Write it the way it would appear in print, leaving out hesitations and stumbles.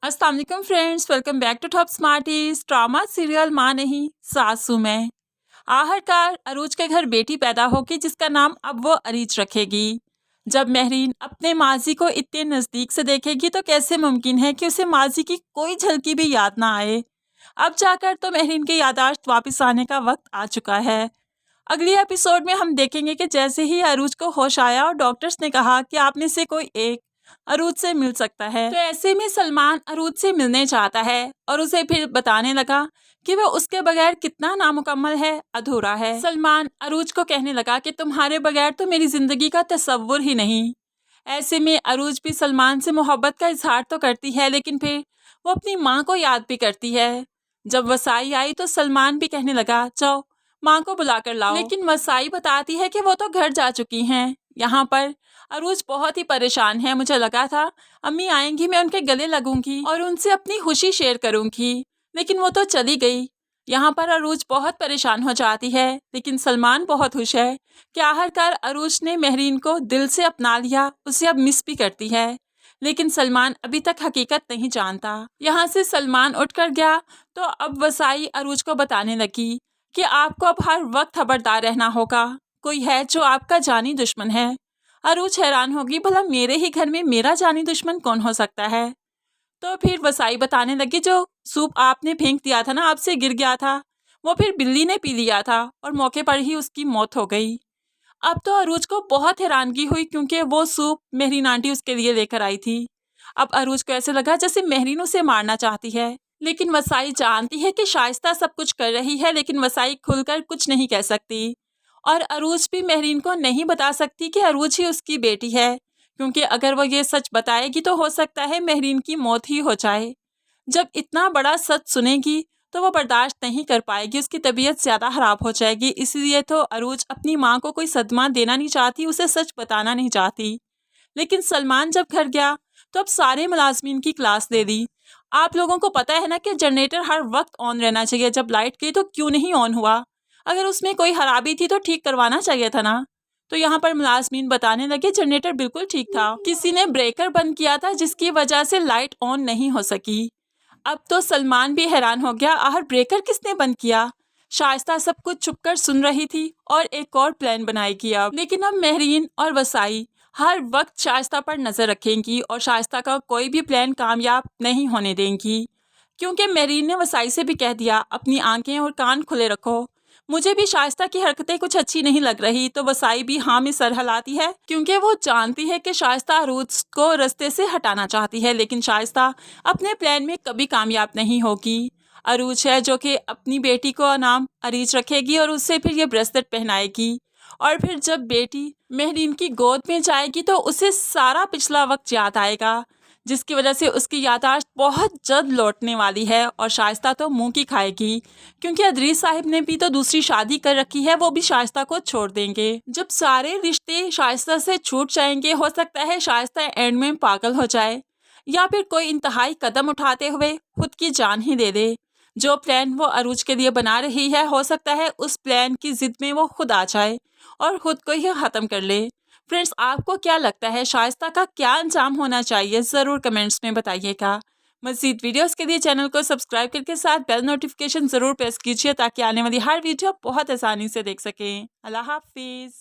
अस्सलाम वालेकुम friends, welcome back to top smarties. Drama serial माँ नहीं सासू मैं। आखिरकार अरूज के घर बेटी पैदा होगी जिसका नाम अब वो अरीज रखेगी। जब महरीन अपने माजी को इतने नज़दीक से देखेगी तो कैसे मुमकिन है कि उसे माजी की कोई झलकी भी याद ना आए। अब जाकर तो महरीन की याददाश्त वापस आने का वक्त आ चुका है। अगली एपिसोड में हम देखेंगे कि जैसे ही अरूज को होश आया और डॉक्टर्स ने कहा कि आप में से कोई एक अरूज से मिल सकता है, तो ऐसे में सलमान अरूज से मिलने चाहता है और उसे फिर बताने लगा कि वह उसके बगैर कितना नामुकम्मल है, अधूरा है। सलमान अरूज को कहने लगा कि तुम्हारे बगैर तो मेरी जिंदगी का तस्वुर ही नहीं। ऐसे में अरूज भी सलमान से मोहब्बत का इजहार तो करती है, लेकिन फिर वो अपनी माँ को याद भी करती है। जब वसाई आई तो सलमान भी कहने लगा जाओ माँ को बुला कर लाओ, लेकिन वसाई बताती है कि वो तो घर जा चुकी हैं। यहाँ पर अरूज बहुत ही परेशान है। मुझे लगा था अम्मी आएंगी, मैं उनके गले लगूंगी और उनसे अपनी खुशी शेयर करूंगी, लेकिन वो तो चली गई। यहाँ पर अरूज बहुत परेशान हो जाती है, लेकिन सलमान बहुत खुश है कि आखिरकार अरूज ने महरीन को दिल से अपना लिया, उसे अब मिस भी करती है। लेकिन सलमान अभी तक हकीकत नहीं जानता। यहाँ से सलमान उठकर गया तो अब वसाई अरूज को बताने लगी कि आपको अब हर वक्त खबरदार रहना होगा, कोई है जो आपका जानी दुश्मन है। अरूज हैरान होगी, भला मेरे ही घर में मेरा जानी दुश्मन कौन हो सकता है। तो फिर वसाई बताने लगी जो सूप आपने फेंक दिया था ना, आपसे गिर गया था, वो फिर बिल्ली ने पी लिया था और मौके पर ही उसकी मौत हो गई। अब तो अरूज को बहुत हैरानगी हुई क्योंकि वो सूप महरीन आंटी उसके लिए लेकर आई थी। अब अरूज को ऐसे लगा जैसे महरीन उसे मारना चाहती है, लेकिन वसाई जानती है कि शाइस्ता सब कुछ कर रही है, लेकिन वसाई खुलकर कुछ नहीं कह सकती। और अरूज भी महरीन को नहीं बता सकती कि अरूज ही उसकी बेटी है, क्योंकि अगर वो ये सच बताएगी तो हो सकता है महरीन की मौत ही हो जाए। जब इतना बड़ा सच सुनेगी तो वो बर्दाश्त नहीं कर पाएगी, उसकी तबीयत ज़्यादा ख़राब हो जाएगी। इसलिए तो अरूज अपनी माँ को कोई सदमा देना नहीं चाहती, उसे सच बताना नहीं चाहती। लेकिन सलमान जब घर गया तो अब सारे मुलाजमीन की क्लास दे दी। आप लोगों को पता है ना कि जनरेटर हर वक्त ऑन रहना चाहिए, जब लाइट गई तो क्यों नहीं ऑन हुआ, अगर उसमें कोई खराबी थी तो ठीक करवाना चाहिए था ना। तो यहाँ पर मुलाजमीन बताने लगे जनरेटर बिल्कुल ठीक था, किसी ने ब्रेकर बंद किया था जिसकी वजह से लाइट ऑन नहीं हो सकी। अब तो सलमान भी हैरान हो गया, आखिर ब्रेकर किसने बंद किया। शाइस्ता सब कुछ छुपकर सुन रही थी और एक और प्लान बनाएगी अब। लेकिन अब महरीन और वसाई हर वक्त शाइस्ता पर नजर रखेंगी और शाइस्ता का कोई भी प्लान कामयाब नहीं होने देंगी, क्योंकि महरीन ने वसाई से भी कह दिया अपनी आंखें और कान खुले रखो। मुझे भी शाइस्ता की हरकतें कुछ अच्छी नहीं लग रही। तो वसाई भी हाँ में सर हिलाती है, क्योंकि वो जानती है कि शाइस्ता अरूज को रास्ते से हटाना चाहती है, लेकिन शाइस्ता अपने प्लान में कभी कामयाब नहीं होगी। अरूज है जो कि अपनी बेटी को नाम अरीज रखेगी और उससे फिर ये ब्रेसलेट पहनाएगी, और फिर जब बेटी महरीन की गोद में जाएगी तो उसे सारा पिछला वक्त याद आएगा, जिसकी वजह से उसकी याददाश्त बहुत जल्द लौटने वाली है। और शाइस्ता तो मुंह की खाएगी, क्योंकि अदरीस साहिब ने भी तो दूसरी शादी कर रखी है, वो भी शाइस्ता को छोड़ देंगे। जब सारे रिश्ते शाइस्ता से छूट जाएंगे, हो सकता है शाइस्ता एंड में पागल हो जाए या फिर कोई इंतहाई कदम उठाते हुए खुद की जान ही दे दे। जो प्लान वो अरूज के लिए बना रही है, हो सकता है उस प्लान की जिद में वो खुद आ जाए और खुद को ही ख़त्म कर ले। फ्रेंड्स, आपको क्या लगता है शाइस्ता का क्या अंजाम होना चाहिए, ज़रूर कमेंट्स में बताइएगा। मज़ीद वीडियोस के लिए चैनल को सब्सक्राइब करके साथ बेल नोटिफिकेशन ज़रूर प्रेस कीजिए, ताकि आने वाली हर वीडियो बहुत आसानी से देख सकें। अल्लाह हाफिज़।